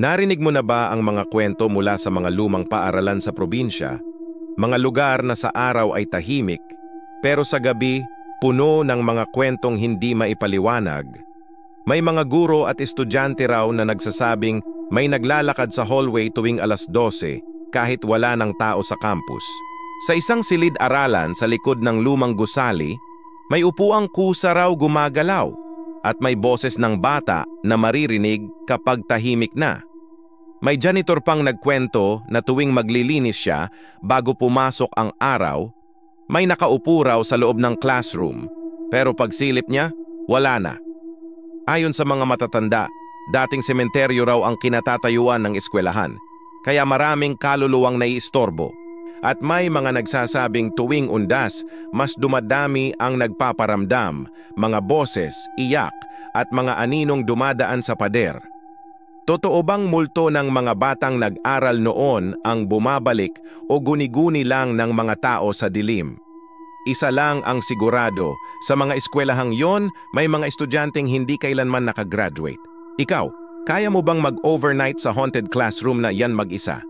Narinig mo na ba ang mga kwento mula sa mga lumang paaralan sa probinsya? Mga lugar na sa araw ay tahimik, pero sa gabi, puno ng mga kwentong hindi maipaliwanag. May mga guro at estudyante raw na nagsasabing may naglalakad sa hallway tuwing alas 12 kahit wala ng tao sa campus. Sa isang silid-aralan sa likod ng lumang gusali, may upuang kusa raw gumagalaw at may boses ng bata na maririnig kapag tahimik na. May janitor pang nagkwento na tuwing maglilinis siya bago pumasok ang araw, may nakaupo raw sa loob ng classroom, pero pagsilip niya, wala na. Ayon sa mga matatanda, dating sementeryo raw ang kinatatayuan ng eskwelahan, kaya maraming kaluluwang naiistorbo. At may mga nagsasabing tuwing undas, mas dumadami ang nagpaparamdam, mga boses, iyak, at mga aninong dumadaan sa pader. Totoo bang multo ng mga batang nag-aral noon ang bumabalik o guni-guni lang ng mga tao sa dilim? Isa lang ang sigurado, sa mga eskwelahang yon, may mga estudyanteng hindi kailanman nakagraduate. Ikaw, kaya mo bang mag-overnight sa haunted classroom na yan mag-isa?